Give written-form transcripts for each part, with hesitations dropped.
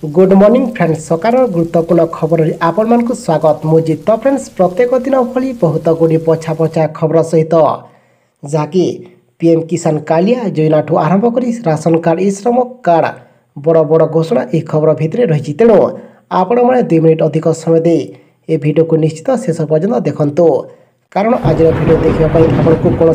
Good morning friends सकार गुरुत्वपूर्ण खबर आपण मान स्वागत मुझे तो फ्रेंड्स प्रत्येक दिन भली बहुत गुड़ी पछा पछा खबर सहित जहाँकि पीएम किसान कालिया योजना ठू आरंभ कर राशन कार्ड ई श्रम कार्ड बड़ बड़ घोषणा यह खबर भितर रही तेणु आपण मैंने 2 मिनिट अधिक समय दे ए वीडियो को निश्चित शेष पर्यंत देखंतु कारण आज वीडियो देखापी आपको कौन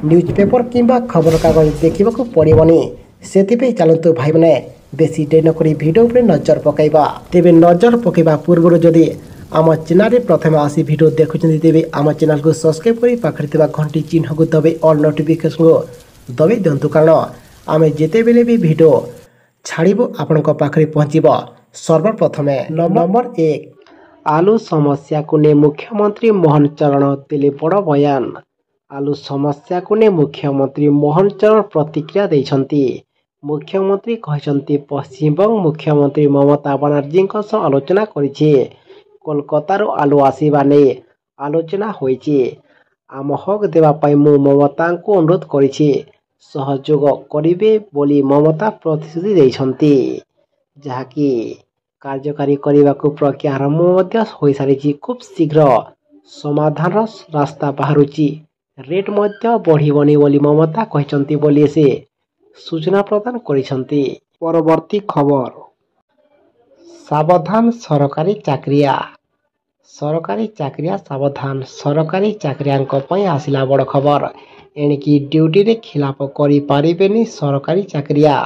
न्यूज पेपर किंबा खबर कागज देखा पड़ोनी से चलतु भाई मैंने बेसी डेरी नक भिडियो पर नजर पकईबा तेरे नजर पकईबा पूर्व जदि आम चैनल प्रथम आसी भिडियो देखुं तेरे आम चैनल को सब्सक्राइब कर पाखे घंटी चिन्ह को दबाई ऑल नोटिफिकेशन को दबाई दिंतु कारण आम जिते बेले भी भिडियो छाड़ू आपण पाखे पहुँचब सर्वप्रथम नंबर 1 आलू समस्या को ने मुख्यमंत्री मोहन चरण देले बड़ बयान। आलू समस्या को ने मुख्यमंत्री मोहन चरण प्रतिक्रिया देइछंती। मुख्यमंत्री कहते पश्चिमबंग मुख्यमंत्री ममता बनर्जी आलोचना करिछे। कोलकातार आलू आसवा नहीं आलोचना होइछे। आम हक देवाई मु ममता को अनुरोध करिछे सहयोग करिवे बोली ममता प्रतिश्रुति देइछंती जहाँकि कार्यकारी करने को प्रक्रिया आरंभ हो सारी। खूब शीघ्र समाधान रास्ता बाहरुची रेट बढ़िबनी बोली ममता कहते बोली से सूचना प्रदान करिसंती। परवर्ती खबर सावधान सरकारी चाकरिया सावधान सरकारी चाकरिया आसिला बड़ खबर। एणिकी ड्यूटी रे खिलाफ करि पारिबेनी सरकारी चाकरिया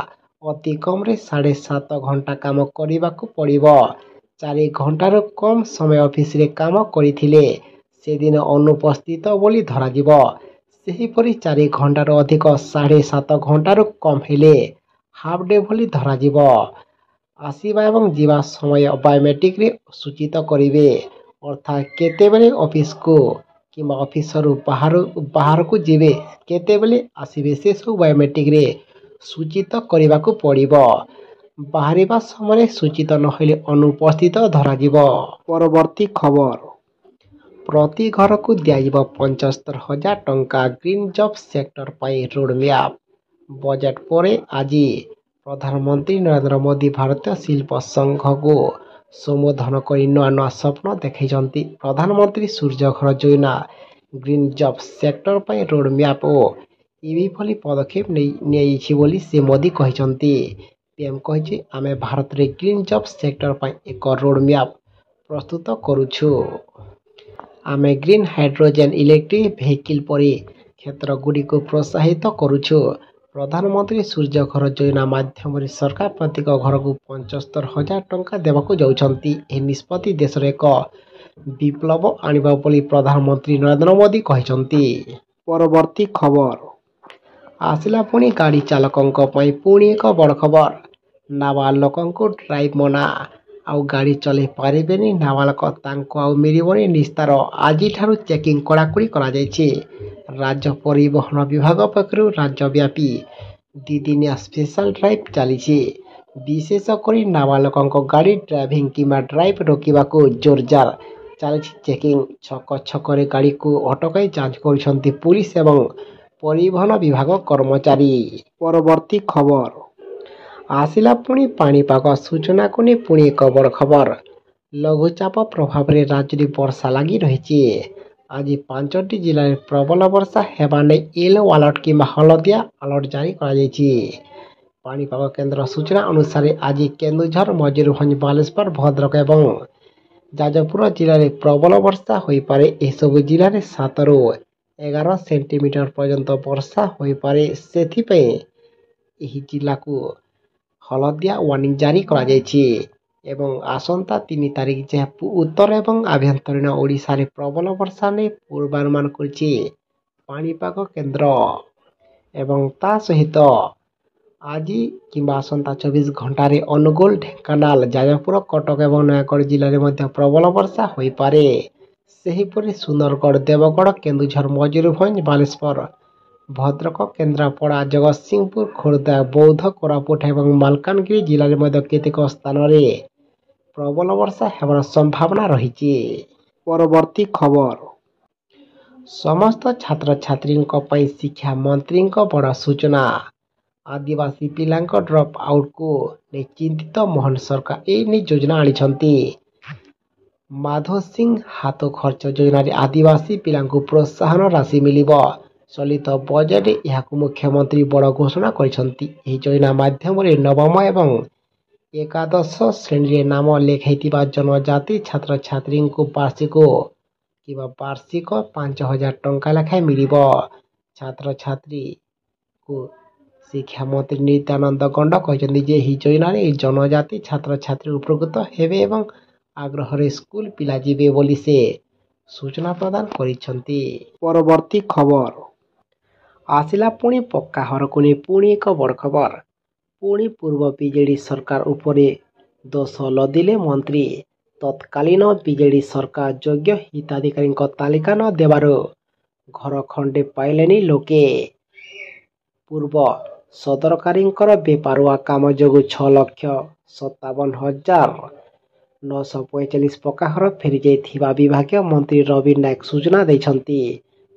अति कम रे 7.5 घंटा काम करने को पड़िबो। 4 घंटार कम समय ऑफिस रे काम करिथिले से दिन अनुपस्थित बोली धराजिबो। सेहीपरि 4 घंटार अधिक 7.5 घंटार कम हेले हाफ डे बोली धराजिबो। आसिबा एवं जीवा समय बायोमेट्रिक रे सूचित करिवे अर्थात केतेबेले ऑफिस को किंबा ऑफिसर बाहर को जीवे केतेबेले आसिबे से सब बायोमेट्रिक रे सूचित करने को पड़िबो। बाहरिबा समय सूचित नहले अनुपस्थित धराजिबो। परवर्ती खबर प्रति घर को दिया 75,000 टंका ग्रीन जॉब सेक्टर पाई रोड मैप। बजट पर आज प्रधानमंत्री नरेंद्र मोदी भारतीय शिल्प संघ को संबोधन कर नुआ नुआ स्वप्न देखते। प्रधानमंत्री सूर्यघर योजना ग्रीन जॉब सेक्टर पाई रोड मैप और भली पदक्षेप नहीं बोली से मोदी कहते। पीएम कहे आमे भारत रे ग्रीन जॉब सेक्टर पाई एक रोड मैप प्रस्तुत करुछु। आमे ग्रीन हाइड्रोजन इलेक्ट्रिक वेहिकल परी क्षेत्र गुड़ी को प्रोत्साहित करुछु। प्रधानमंत्री सूर्यघर योजना माध्यम सरकार प्रत्येक घर को 75,000 टंका देवाक जाउछंती। एह निष्पत्ति देश रे एक विप्लव आनिबा बोली प्रधानमंत्री नरेंद्र मोदी कहते। परवर्ती खबर आसिला पुणी गाड़ी चालकों पुणी एक बड़ खबर। नाबालकों को ड्राइव मना आउ गाड़ी चले पारिबेनी नाबालक तांको आउ मिलिबनी निस्तार। आज चेकिंग कड़ाकड़ी करा जायछि। राज्य परिवहन विभाग पक्षरु राज्यव्यापी 2 दिनिया स्पेशल ड्राइव चली। विशेषकर नाबालकों गाड़ी ड्राइविंग किंबा ड्राइव रोकवा को जोरजार चली चेकिंग। छक छक गाड़ी को अटकाई जांच कर पुलिस एवं परिवहन विभाग कर्मचारी। परवर्ती खबर आसिला पुणी पाणीपाग सूचना को नहीं पुणी एक बड़ खबर। लघुचाप प्रभाव रे राज्य में वर्षा लगी रही। आज 5टी जिले में प्रबल वर्षा हेबा नै येलो अलर्ट किंबा हलदिया अलर्ट जारी करा जायछि। पाणीपाग केन्द्र सूचना अनुसार आज केन्दुझर मयूरभंज बालेश्वर भद्रक एवं जाजपुर जिले में प्रबल वर्षा हो पारे। यह सब जिले में 7 ରୁ 11 सेंटीमीटर पर्यंत वर्षा हो पारे। सेथिपे यही जिला को हलदिया वार्निंग जारी करा जायछि एवं आसंता 3 तारिख जहाँ उत्तर एवं आभ्यंतरीण ओडिशा रे प्रबल वर्षा ने पूर्वानुमान करछि पाणीपाग केन्द्र। एवं ता सहित आज किंबा आसंता 24 घंटा रे अनुगुल ढेंकानाल जाजपुर कटक एवं नयागढ़ जिले में मध्य प्रबल वर्षा हो पारे। सेहीपरि सुंदरगढ़ देवगढ़ केन्दुझर मयूरभंज बालेश्वर भद्रक केन्द्रापड़ा जगतसिंहपुर खोर्धा बौद्ध कोरापुट एवं मालकानगिरी जिले में केतेक स्थान में प्रबल वर्षा हेबार संभावना रही। परवर्ती खबर समस्त छात्र छात्री शिक्षा मंत्री बड़ सूचना। ଆଦିବାସୀ ପିଲାଙ୍କ ଡ୍ରପ୍ ଆଉଟ୍କୁ ନେଇ ଚିନ୍ତିତ ମୋହନ ସରକାର ଏନେଇ ଯୋଜନା ଆଣିଛନ୍ତି। ମାଧୋ ସିଂ ହାତ ଖର୍ଚ୍ଚ ଯୋଜନାରେ ଆଦିବାସୀ ପିଲାଙ୍କୁ ପ୍ରୋତ୍ସାହନ ରାଶି ମିଳିବ। ଚଳିତ ବଜେଟରେ ଏହାକୁ ମୁଖ୍ୟମନ୍ତ୍ରୀ ବଡ଼ ଘୋଷଣା କରିଛନ୍ତି। ଏହି ଯୋଜନା ମାଧ୍ୟମରେ ନବମ ଏବଂ ଏକାଦଶ ଶ୍ରେଣୀରେ ନାମ ଲେଖାଇଥିବା ଜନଜାତି ଛାତ୍ରଛାତ୍ରୀଙ୍କୁ ବାର୍ଷିକ 5,000 ଟଙ୍କା ଲେଖାଏଁ ମିଳିବ। ଛାତ୍ରଛାତ୍ରୀଙ୍କୁ ଶିକ୍ଷାମନ୍ତ୍ରୀ ନିତ୍ୟାନନ୍ଦ ଗଣ୍ଡ କହିଛନ୍ତି ଯେ ଏହି ଯୋଜନାରେ ଜନଜାତି ଛାତ୍ରଛାତ୍ରୀ ଉପକୃତ ହେବେ ଏବଂ ଆଗ୍ରହରେ ସ୍କୁଲ ପିଲା ଯିବେ ବୋଲି ସେ ସୂଚନା ପ୍ରଦାନ କରିଛନ୍ତି। ପରବର୍ତ୍ତୀ ଖବର ଆସିଲା ପୁଣି ପକ୍କା ଘରକୁ ନେଇ ପୁଣି ଏକ ବଡ଼ ଖବର। ପୁଣି ପୂର୍ବ ବିଜେଡି ସରକାର ଉପରେ ଦୋଷ ଲଦିଲେ ମନ୍ତ୍ରୀ। ତତ୍କାଳୀନ ବିଜେଡି ସରକାର ଯୋଗ୍ୟ ହିତାଧିକାରୀଙ୍କ ତାଲିକା ନ ଦେବାରୁ ଘର ଖଣ୍ଡେ ପାଇଲେନି ଲୋକେ। ପୂର୍ବ ସରକାରଙ୍କର ବେପାରୁଆ କାମ ଯୋଗୁଁ 6,57,945 ପକ୍କା ଘର ଫେରିଯାଇଥିବା ବିଭାଗୀୟ ମନ୍ତ୍ରୀ ରବି ନାୟକ ସୂଚନା ଦେଇଛନ୍ତି।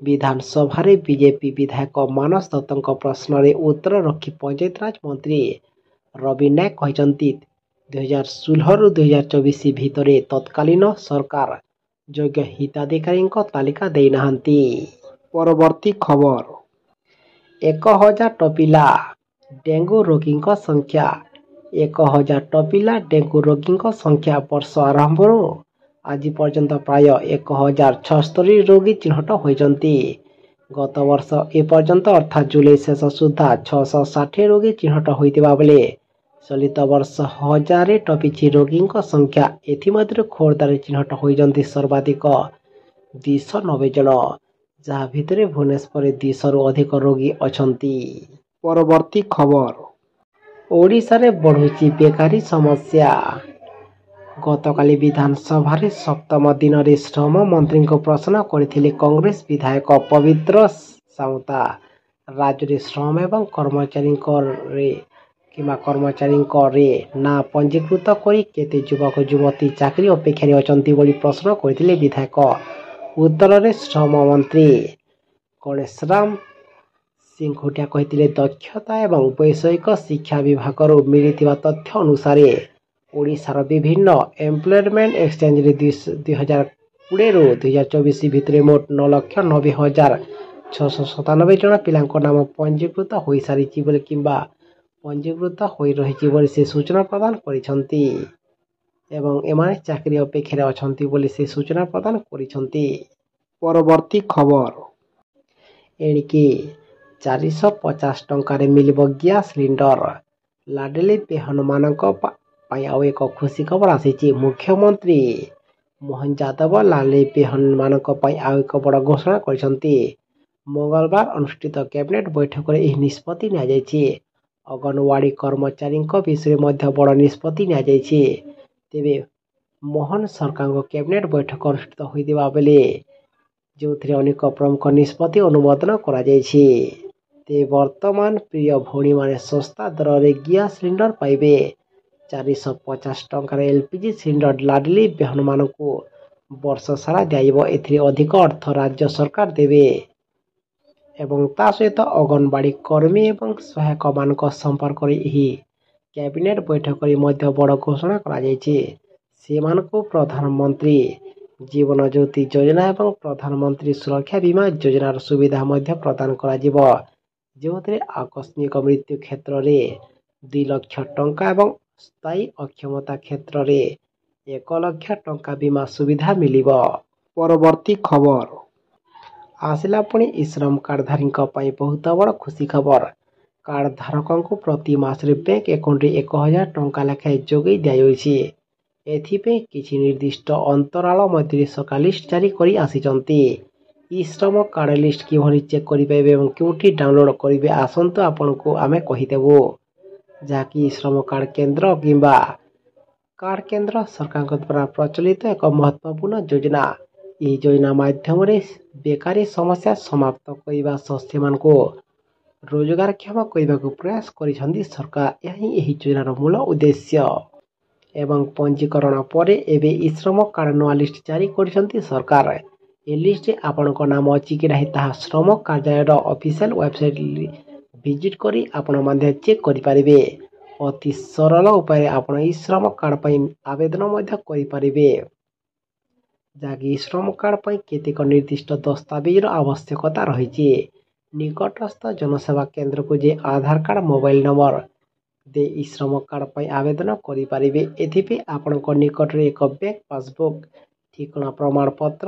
ବିଧାନସଭାରେ ବିଜେପି ବିଧାୟକ ମାନସ ଦତ୍ତଙ୍କ ପ୍ରଶ୍ନର ଉତ୍ତର ରଖି ପଞ୍ଚାୟତିରାଜ ମନ୍ତ୍ରୀ ରବି ନାୟକ କହିଛନ୍ତି 2016ରୁ 2024 ଭିତରେ ତତ୍କାଳୀନ ସରକାର ଯୋଗ୍ୟ ହିତାଧିକାରୀଙ୍କ ତାଲିକା ଦେଇନାହାନ୍ତି। ପରବର୍ତ୍ତୀ ଖବର 1,000 ଟପିଲା ଡେଙ୍ଗୁ ରୋଗୀଙ୍କ ସଂଖ୍ୟା। 1,000 ଟପିଲା ଡେଙ୍ଗୁ ରୋଗୀଙ୍କ ସଂଖ୍ୟା। ବର୍ଷ ଆରମ୍ଭରୁ ଆଜି ପର୍ଯ୍ୟନ୍ତ ପ୍ରାୟ 1,076 ରୋଗୀ ଚିହ୍ନଟ ହୋଇଛନ୍ତି। ଗତ ବର୍ଷ ଏପର୍ଯ୍ୟନ୍ତ ଅର୍ଥାତ୍ ଜୁଲାଇ ଶେଷ ସୁଦ୍ଧା 660 ରୋଗୀ ଚିହ୍ନଟ ହୋଇଥିବା ବେଳେ ଚଳିତ ବର୍ଷ 1,000 ଟପିଛି ରୋଗୀଙ୍କ ସଂଖ୍ୟା। ଏଥିମଧ୍ୟରୁ ଖୋର୍ଦ୍ଧାରେ ଚିହ୍ନଟ ହୋଇଛନ୍ତି ସର୍ବାଧିକ 290 ଜଣ, ଯାହା ଭିତରେ ଭୁବନେଶ୍ୱରରେ 200ରୁ ଅଧିକ ରୋଗୀ ଅଛନ୍ତି। ପରବର୍ତ୍ତୀ ଖବର ଓଡ଼ିଶାରେ ବଢ଼ୁଛି ବେକାରୀ ସମସ୍ୟା। ଗତକାଲି ବିଧାନସଭାରେ ସପ୍ତମ ଦିନରେ ଶ୍ରମ ମନ୍ତ୍ରୀଙ୍କୁ ପ୍ରଶ୍ନ କରିଥିଲେ କଂଗ୍ରେସ ବିଧାୟକ ପବିତ୍ର ସାଉତା। ରାଜ୍ୟରେ ଶ୍ରମ ଏବଂ କର୍ମଚାରୀଙ୍କରେ ନାଁ ପଞ୍ଜୀକୃତ କରି କେତେ ଯୁବକ ଯୁବତୀ ଚାକିରି ଅପେକ୍ଷାରେ ଅଛନ୍ତି ବୋଲି ପ୍ରଶ୍ନ କରିଥିଲେ ବିଧାୟକ। ଉତ୍ତରରେ ଶ୍ରମ ମନ୍ତ୍ରୀ ଗଣେଶରାମ ସିଂଘୁଟିଆ କହିଥିଲେ ଦକ୍ଷତା ଏବଂ ବୈଷୟିକ ଶିକ୍ଷା ବିଭାଗରୁ ମିଳିଥିବା ତଥ୍ୟ ଅନୁସାରେ ଓଡ଼ିଶାର ବିଭିନ୍ନ ଏମ୍ପ୍ଲୟମେଣ୍ଟ ଏକ୍ସଚେଞ୍ଜରେ 2020ରୁ 2024 ଭିତରେ ମୋଟ 9,90,697 ଜଣ ପିଲାଙ୍କ ନାମ ପଞ୍ଜୀକୃତ ହୋଇସାରିଛି ବୋଲି କିମ୍ବା ପଞ୍ଜୀକୃତ ହୋଇ ରହିଛି ବୋଲି ସେ ସୂଚନା ପ୍ରଦାନ କରିଛନ୍ତି ଏବଂ ଏମାନେ ଚାକିରି ଅପେକ୍ଷାରେ ଅଛନ୍ତି ବୋଲି ସେ ସୂଚନା ପ୍ରଦାନ କରିଛନ୍ତି। ପରବର୍ତ୍ତୀ ଖବର ଏଣିକି 450 ଟଙ୍କାରେ ମିଳିବ ଗ୍ୟାସ୍ ସିଲିଣ୍ଡର। ଲାଡଲି ବେହନମାନଙ୍କ ପାଇଁ ଆଉ ଏକ ଖୁସି ଖବର ଆସିଛି। ମୁଖ୍ୟମନ୍ତ୍ରୀ ମୋହନ ଯାଦବ ଲାଡଲି ବେହନମାନଙ୍କ ପାଇଁ ଆଉ ଏକ ବଡ଼ ଘୋଷଣା କରିଛନ୍ତି। ମଙ୍ଗଳବାର ଅନୁଷ୍ଠିତ କ୍ୟାବିନେଟ୍ ବୈଠକରେ ଏହି ନିଷ୍ପତ୍ତି ନିଆଯାଇଛି। ଅଙ୍ଗନୱାଡ଼ି କର୍ମଚାରୀଙ୍କ ବିଷୟରେ ମଧ୍ୟ ବଡ଼ ନିଷ୍ପତ୍ତି ନିଆଯାଇଛି। ତେବେ ମୋହନ ସରକାରଙ୍କ କ୍ୟାବିନେଟ୍ ବୈଠକ ଅନୁଷ୍ଠିତ ହୋଇଥିବା ବେଳେ ଯେଉଁଥିରେ ଅନେକ ପ୍ରମୁଖ ନିଷ୍ପତ୍ତି ଅନୁମୋଦନ କରାଯାଇଛି। ତେବେ ବର୍ତ୍ତମାନ ପ୍ରିୟ ଭଉଣୀମାନେ ଶସ୍ତା ଦରରେ ଗ୍ୟାସ୍ ସିଲିଣ୍ଡର ପାଇବେ। 450 ଟଙ୍କାର ଏଲ୍ପିଜି ସିଲିଣ୍ଡର ଲାଡଲି ବେହନମାନଙ୍କୁ ବର୍ଷ ସାରା ଦିଆଯିବ। ଏଥିରେ ଅଧିକ ଅର୍ଥ ରାଜ୍ୟ ସରକାର ଦେବେ ଏବଂ ତା ସହିତ ଅଙ୍ଗନୱାଡ଼ି କର୍ମୀ ଏବଂ ସହାୟକମାନଙ୍କ ସମ୍ପର୍କରେ ଏହି କ୍ୟାବିନେଟ୍ ବୈଠକରେ ମଧ୍ୟ ବଡ଼ ଘୋଷଣା କରାଯାଇଛି। ସେମାନଙ୍କୁ ପ୍ରଧାନମନ୍ତ୍ରୀ ଜୀବନ ଜ୍ୟୋତି ଯୋଜନା ଏବଂ ପ୍ରଧାନମନ୍ତ୍ରୀ ସୁରକ୍ଷା ବୀମା ଯୋଜନାର ସୁବିଧା ମଧ୍ୟ ପ୍ରଦାନ କରାଯିବ, ଯେଉଁଥିରେ ଆକସ୍ମିକ ମୃତ୍ୟୁ କ୍ଷେତ୍ରରେ 2 ଲକ୍ଷ ଟଙ୍କା ଏବଂ ସ୍ଥାୟୀ ଅକ୍ଷମତା କ୍ଷେତ୍ରରେ 1 ଲକ୍ଷ ଟଙ୍କା ବୀମା ସୁବିଧା ମିଳିବ। ପରବର୍ତ୍ତୀ ଖବର ଆସିଲା ପୁଣି ଇ-ଶ୍ରମ କାର୍ଡଧାରୀଙ୍କ ପାଇଁ ବହୁତ ବଡ଼ ଖୁସି ଖବର। କାର୍ଡଧାରକଙ୍କୁ ପ୍ରତି ମାସରେ ବ୍ୟାଙ୍କ ଆକାଉଣ୍ଟରେ 1,000 ଟଙ୍କା ଲେଖାଏଁ ଯୋଗାଇ ଦିଆଯାଉଛି। ଏଥିପାଇଁ କିଛି ନିର୍ଦ୍ଦିଷ୍ଟ ଅନ୍ତରାଳ ମଧ୍ୟରେ ସରକାର ଲିଷ୍ଟ ଜାରି କରି ଆସିଛନ୍ତି। ଇ-ଶ୍ରମ କାର୍ଡ ଲିଷ୍ଟ କିଭଳି ଚେକ୍ କରିପାରିବେ ଏବଂ କେଉଁଠି ଡାଉନଲୋଡ୍ କରିବେ ଆସନ୍ତୁ ଆପଣଙ୍କୁ ଆମେ କହିଦେବୁ, ଯାହାକି ଇ-ଶ୍ରମ କାର୍ଡ କେନ୍ଦ୍ର କିମ୍ବା କାର୍ଡ କେନ୍ଦ୍ର ସରକାରଙ୍କ ଦ୍ୱାରା ପ୍ରଚଳିତ ଏକ ମହତ୍ତ୍ୱପୂର୍ଣ୍ଣ ଯୋଜନା। ଏହି ଯୋଜନା ମାଧ୍ୟମରେ ବେକାରୀ ସମସ୍ୟା ସମାପ୍ତ କରିବା ସହ ସେମାନଙ୍କୁ ରୋଜଗାରକ୍ଷମ କରିବାକୁ ପ୍ରୟାସ କରିଛନ୍ତି ସରକାର। ଏହା ହିଁ ଏହି ଯୋଜନାର ମୂଳ ଉଦ୍ଦେଶ୍ୟ ଏବଂ ପଞ୍ଜୀକରଣ ପରେ ଏବେ ଇ-ଶ୍ରମ କାର୍ଡ ନୂଆ ଲିଷ୍ଟ ଜାରି କରିଛନ୍ତି ସରକାର। ଏ ଲିଷ୍ଟରେ ଆପଣଙ୍କ ନାମ ଅଛି କି ନାହିଁ ତାହା ଶ୍ରମ କାର୍ଯ୍ୟାଳୟର ଅଫିସିଆଲ ୱେବସାଇଟ୍ ଭିଜିଟ୍ କରି ଆପଣ ମଧ୍ୟ ଚେକ୍ କରିପାରିବେ। ଅତି ସରଳ ଉପାୟରେ ଆପଣ ଏହି ଶ୍ରମ କାର୍ଡ଼ ପାଇଁ ଆବେଦନ ମଧ୍ୟ କରିପାରିବେ। ଯାହାକି ଶ୍ରମ କାର୍ଡ଼ ପାଇଁ କେତେକ ନିର୍ଦ୍ଦିଷ୍ଟ ଦସ୍ତାବିଜର ଆବଶ୍ୟକତା ରହିଛି। ନିକଟସ୍ଥ ଜନସେବା କେନ୍ଦ୍ରକୁ ଯାଇ ଆଧାର କାର୍ଡ଼, ମୋବାଇଲ ନମ୍ବର ଦେଇ ଶ୍ରମ କାର୍ଡ଼ ପାଇଁ ଆବେଦନ କରିପାରିବେ। ଏଥିପାଇଁ ଆପଣଙ୍କ ନିକଟରେ ଏକ ବ୍ୟାଙ୍କ ପାସବୁକ୍, ଠିକଣା ପ୍ରମାଣପତ୍ର,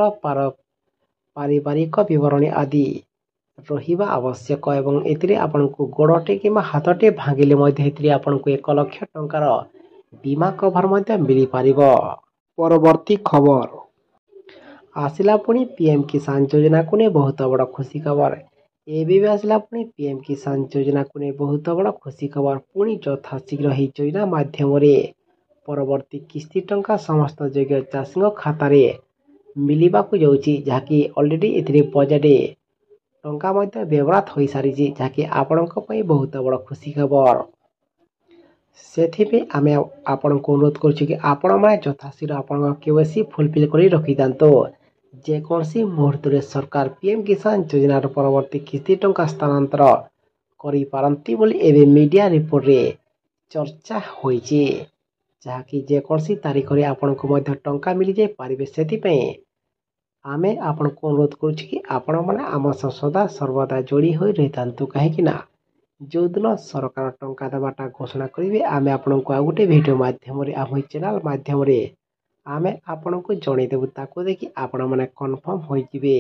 ପାରିବାରିକ ବିବରଣୀ ଆଦି ରହିବା ଆବଶ୍ୟକ ଏବଂ ଏଥିରେ ଆପଣଙ୍କୁ ଗୋଡ଼ଟେ କିମ୍ବା ହାତଟେ ଭାଙ୍ଗିଲେ ମଧ୍ୟ ଏଥିରେ ଆପଣଙ୍କୁ 1 ଲକ୍ଷ ଟଙ୍କାର ବୀମା କଭର ମଧ୍ୟ ମିଳିପାରିବ। ପରବର୍ତ୍ତୀ ଖବର ଆସିଲା ପୁଣି ପିଏମ୍ କିଷାନ ଯୋଜନାକୁ ନେଇ ବହୁତ ବଡ଼ ଖୁସି ଖବର। ଏବେ ବି ଆସିଲା ପୁଣି ପିଏମ୍ କିଷାନ ଯୋଜନାକୁ ନେଇ ବହୁତ ବଡ଼ ଖୁସି ଖବର। ପୁଣି ଯଥାଶୀଘ୍ର ଏହି ଯୋଜନା ମାଧ୍ୟମରେ ପରବର୍ତ୍ତୀ କିସ୍ତି ଟଙ୍କା ସମସ୍ତ ଯୋଗ୍ୟ ଚାଷୀଙ୍କ ଖାତାରେ ମିଳିବାକୁ ଯାଉଛି। ଯାହାକି ଅଲରେଡ଼ି ଏଥିରେ ବଜେଟ୍ ଟଙ୍କା ମଧ୍ୟ ବ୍ୟବହୃତ ହୋଇସାରିଛି, ଯାହାକି ଆପଣଙ୍କ ପାଇଁ ବହୁତ ବଡ଼ ଖୁସି ଖବର। ସେଥିପାଇଁ ଆମେ ଆପଣଙ୍କୁ ଅନୁରୋଧ କରୁଛୁ କି ଆପଣମାନେ ଯଥାଶୀଘ୍ର ଆପଣଙ୍କ KYC ଫୁଲଫିଲ୍ କରି ରଖିଥାନ୍ତୁ। ଯେକୌଣସି ମୁହୂର୍ତ୍ତରେ ସରକାର ପିଏମ୍ କିଷାନ ଯୋଜନାର ପରବର୍ତ୍ତୀ କିସ୍ତି ଟଙ୍କା ସ୍ଥାନାନ୍ତର କରିପାରନ୍ତି ବୋଲି ଏବେ ମିଡ଼ିଆ ରିପୋର୍ଟରେ ଚର୍ଚ୍ଚା ହୋଇଛି। ଯାହାକି ଯେକୌଣସି ତାରିଖରେ ଆପଣଙ୍କୁ ମଧ୍ୟ ଟଙ୍କା ମିଳିଯାଇପାରିବେ। ସେଥିପାଇଁ ଆମେ ଆପଣଙ୍କୁ ଅନୁରୋଧ କରୁଛୁ କି ଆପଣମାନେ ଆମ ସହ ସଦା ସର୍ବଦା ଯୋଡ଼ି ହୋଇ ରହିଥାନ୍ତୁ। କାହିଁକି ନା ଯେଉଁଦିନ ସରକାର ଟଙ୍କା ଦେବାଟା ଘୋଷଣା କରିବେ, ଆମେ ଆପଣଙ୍କୁ ଆଉ ଗୋଟେ ଭିଡ଼ିଓ ମାଧ୍ୟମରେ ଆମ ଏହି ଚ୍ୟାନେଲ୍ ମାଧ୍ୟମରେ ଆମେ ଆପଣଙ୍କୁ ଜଣାଇଦେବୁ। ତାକୁ ଦେଖି ଆପଣମାନେ କନଫର୍ମ ହୋଇଯିବେ।